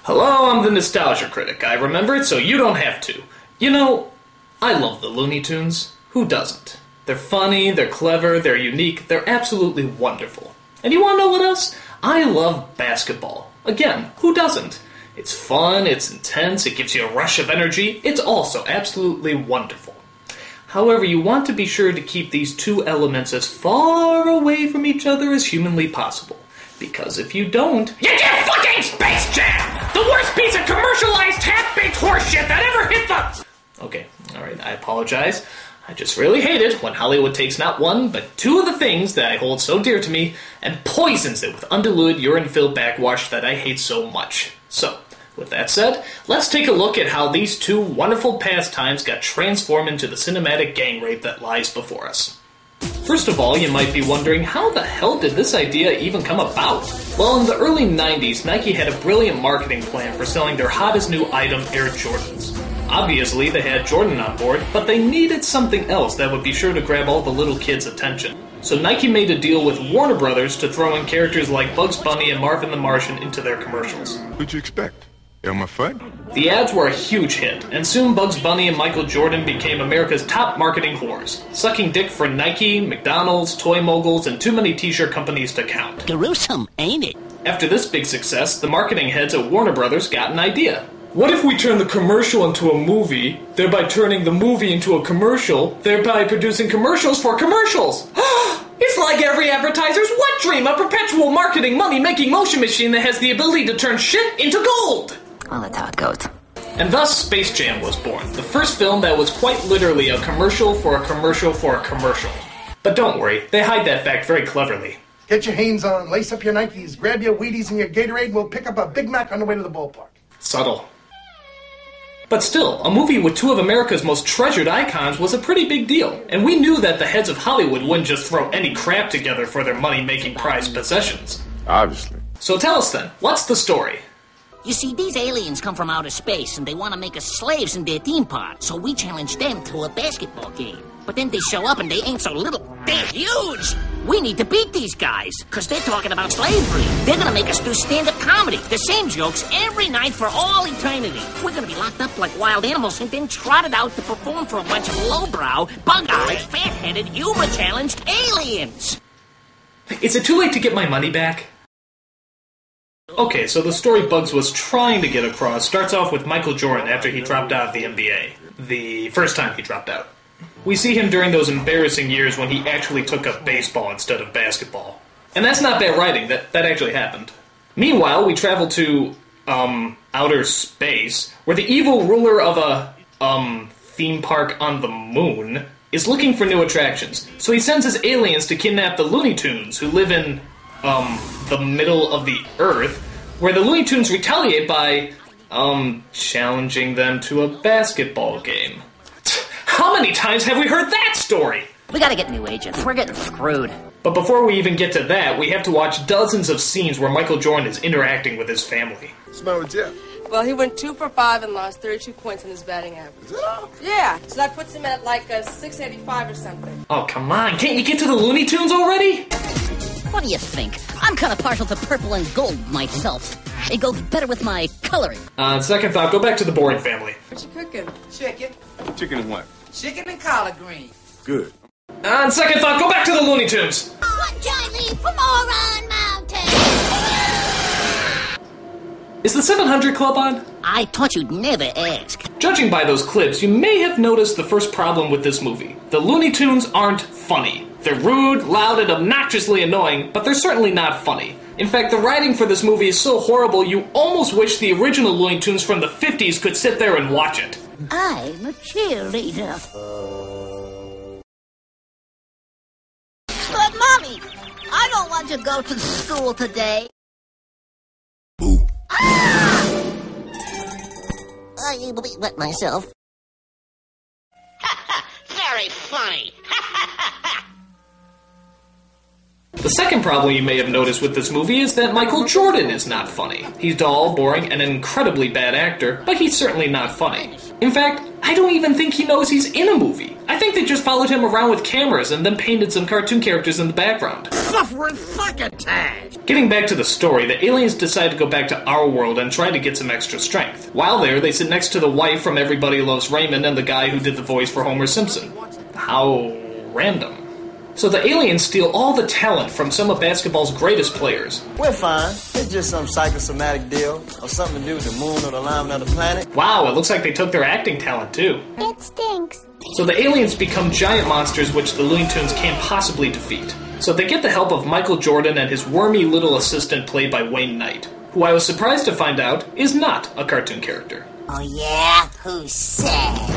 Hello, I'm the Nostalgia Critic. I remember it so you don't have to. You know, I love the Looney Tunes. Who doesn't? They're funny, they're clever, they're unique, they're absolutely wonderful. And you wanna know what else? I love basketball. Again, who doesn't? It's fun, it's intense, it gives you a rush of energy. It's also absolutely wonderful. However, you want to be sure to keep these two elements as far away from each other as humanly possible. Because if you don't, you get fucking Space Jam! The worst piece of commercialized half-baked horseshit that ever hit the... Okay, alright, I apologize. I just really hate it when Hollywood takes not one, but two of the things that I hold so dear to me and poisons it with undiluted urine-filled backwash that I hate so much. So, with that said, let's take a look at how these two wonderful pastimes got transformed into the cinematic gang rape that lies before us. First of all, you might be wondering, how the hell did this idea even come about? Well, in the early 90s, Nike had a brilliant marketing plan for selling their hottest new item, Air Jordans. Obviously, they had Jordan on board, but they needed something else that would be sure to grab all the little kids' attention. So Nike made a deal with Warner Brothers to throw in characters like Bugs Bunny and Marvin the Martian into their commercials. What'd you expect? Elmer Fudd? The ads were a huge hit, and soon Bugs Bunny and Michael Jordan became America's top marketing whores, sucking dick for Nike, McDonald's, toy moguls, and too many t-shirt companies to count. Gruesome, ain't it? After this big success, the marketing heads at Warner Brothers got an idea. What if we turn the commercial into a movie, thereby turning the movie into a commercial, thereby producing commercials for commercials? It's like every advertiser's wet dream, a perpetual marketing money-making motion machine that has the ability to turn shit into gold! Well, that's how it goes. And thus, Space Jam was born, the first film that was quite literally a commercial for a commercial for a commercial. But don't worry, they hide that fact very cleverly. Get your Hanes on, lace up your Nikes, grab your Wheaties and your Gatorade, and we'll pick up a Big Mac on the way to the ballpark. Subtle. But still, a movie with two of America's most treasured icons was a pretty big deal, and we knew that the heads of Hollywood wouldn't just throw any crap together for their money-making prized possessions. Obviously. So tell us then, what's the story? You see, these aliens come from outer space, and they want to make us slaves in their theme park, so we challenge them to a basketball game. But then they show up and they ain't so little. They're huge! We need to beat these guys, because they're talking about slavery. They're going to make us do stand-up comedy, the same jokes every night for all eternity. We're going to be locked up like wild animals and then trotted out to perform for a bunch of lowbrow, bug-eyed, fat-headed, humor-challenged aliens. Is it too late to get my money back? Okay, so the story Bugs was trying to get across starts off with Michael Jordan after he dropped out of the NBA. The first time he dropped out. We see him during those embarrassing years when he actually took up baseball instead of basketball. And that's not bad writing, that actually happened. Meanwhile, we travel to, outer space, where the evil ruler of a, theme park on the moon is looking for new attractions. So he sends his aliens to kidnap the Looney Tunes, who live in, the middle of the Earth, where the Looney Tunes retaliate by, challenging them to a basketball game. How many times have we heard that story? We gotta get new agents. We're getting screwed. But before we even get to that, we have to watch dozens of scenes where Michael Jordan is interacting with his family. Smell with Jeff. Well, he went 2 for 5 and lost 32 points in his batting average. Is that all? Yeah, so that puts him at like a 685 or something. Oh, come on. Can't you get to the Looney Tunes already? What do you think? I'm kind of partial to purple and gold myself. It goes better with my coloring. Second thought, go back to the boring family. What you cooking? Chicken. Chicken and what? Chicken and collard greens. Good. Second thought, go back to the Looney Tunes. One Johnny from Moron Mountain. Is the 700 Club on? I thought you'd never ask. Judging by those clips, you may have noticed the first problem with this movie. The Looney Tunes aren't funny. They're rude, loud, and obnoxiously annoying, but they're certainly not funny. In fact, the writing for this movie is so horrible you almost wish the original Looney Tunes from the 50s could sit there and watch it. I'm a cheerleader. But, Mommy, I don't want to go to school today. Boo. Ah! I wet myself. Very funny. The The second problem you may have noticed with this movie is that Michael Jordan is not funny. He's dull, boring, and an incredibly bad actor, but he's certainly not funny. In fact, I don't even think he knows he's in a movie. I think they just followed him around with cameras and then painted some cartoon characters in the background. Suffering succotash! Getting back to the story, the aliens decide to go back to our world and try to get some extra strength. While there, they sit next to the wife from Everybody Loves Raymond and the guy who did the voice for Homer Simpson. How random. So the aliens steal all the talent from some of basketball's greatest players. We're fine. It's just some psychosomatic deal or something to do with the moon or the alignment of the planet. Wow, it looks like they took their acting talent too. It stinks. So the aliens become giant monsters which the Looney Tunes can't possibly defeat. So they get the help of Michael Jordan and his wormy little assistant played by Wayne Knight, who I was surprised to find out is not a cartoon character. Oh yeah? Who said?